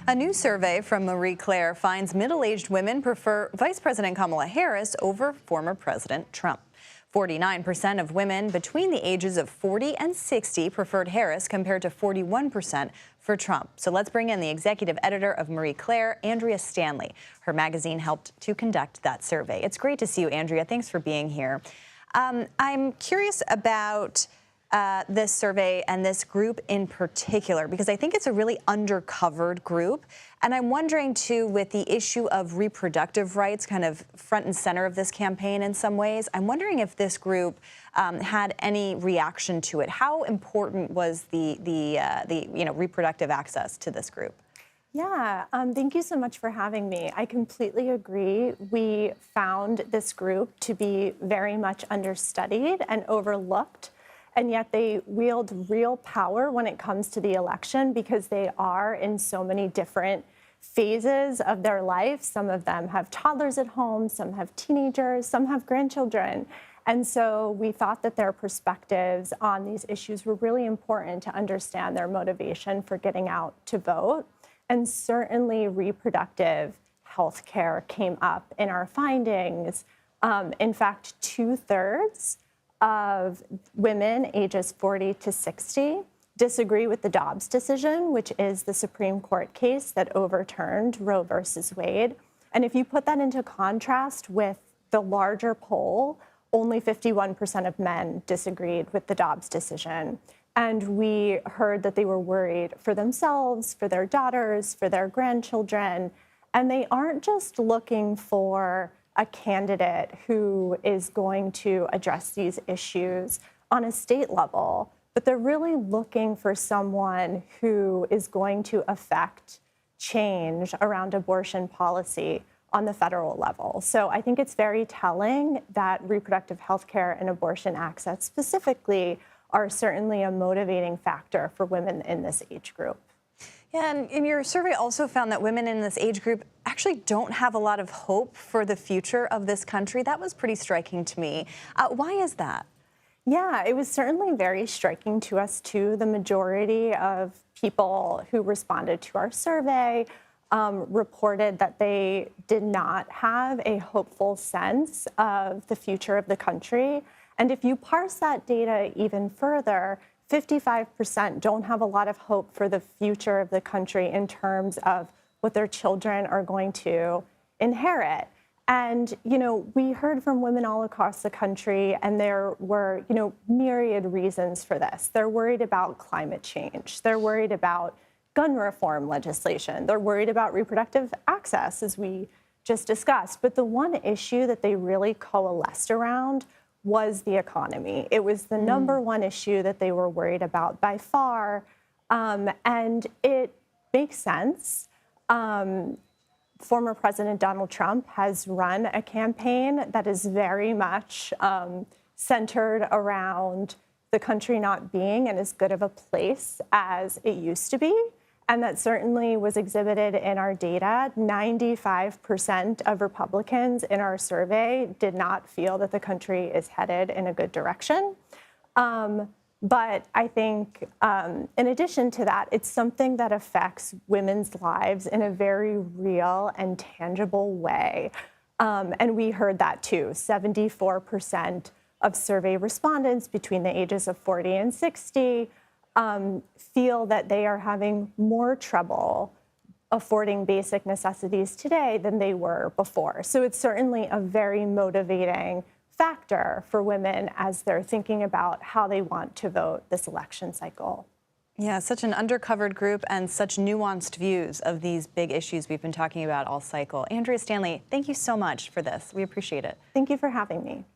A new survey from Marie Claire finds middle-aged women prefer Vice President Kamala Harris over former President Trump. 49% of women between the ages of 40 and 60 preferred Harris compared to 41% for Trump. So let's bring in the executive editor of Marie Claire, Andrea Stanley. Her magazine helped to conduct that survey. It's great to see you, Andrea. Thanks for being here. I'm curious about this survey and this group in particular, because I think it's a really undercovered group. And I'm wondering, too, with the issue of reproductive rights kind of front and center of this campaign in some ways, I'm wondering if this group had any reaction to it. How important was the reproductive access to this group? Yeah, thank you so much for having me. I completely agree. We found this group to be very much understudied and overlooked, and yet they wield real power when it comes to the election because they are in so many different phases of their life. Some of them have toddlers at home, some have teenagers, some have grandchildren. And so we thought that their perspectives on these issues were really important to understand their motivation for getting out to vote. And certainly reproductive health care came up in our findings. In fact, 2/3 of women ages 40 to 60 disagree with the Dobbs decision, which is the Supreme Court case that overturned Roe versus Wade. And if you put that into contrast with the larger poll, only 51% of men disagreed with the Dobbs decision. And we heard that they were worried for themselves, for their daughters, for their grandchildren. And they aren't just looking for a candidate who is going to address these issues on a state level, but they're really looking for someone who is going to affect change around abortion policy on the federal level. So I think it's very telling that reproductive health care and abortion access specifically are certainly a motivating factor for women in this age group. Yeah, and your survey also found that women in this age group actually don't have a lot of hope for the future of this country. That was pretty striking to me. Why is that? Yeah, it was certainly very striking to us, too. The majority of people who responded to our survey reported that they did not have a hopeful sense of the future of the country. And if you parse that data even further, 55% don't have a lot of hope for the future of the country in terms of what their children are going to inherit. And, we heard from women all across the country, and there were, myriad reasons for this. They're worried about climate change. They're worried about gun reform legislation. They're worried about reproductive access, as we just discussed. But the one issue that they really coalesced around was the economy. It was the number one issue that they were worried about by far, and it makes sense. Former President Donald Trump has run a campaign that is very much centered around the country not being in as good of a place as it used to be. And that certainly was exhibited in our data. 95% of Republicans in our survey did not feel that the country is headed in a good direction. But I think in addition to that, it's something that affects women's lives in a very real and tangible way. And we heard that too. 74% of survey respondents between the ages of 40 and 60 feel that they are having more trouble affording basic necessities today than they were before. So it's certainly a very motivating factor for women as they're thinking about how they want to vote this election cycle. Yeah, such an undercovered group and such nuanced views of these big issues we've been talking about all cycle. Andrea Stanley, thank you so much for this. We appreciate it. Thank you for having me.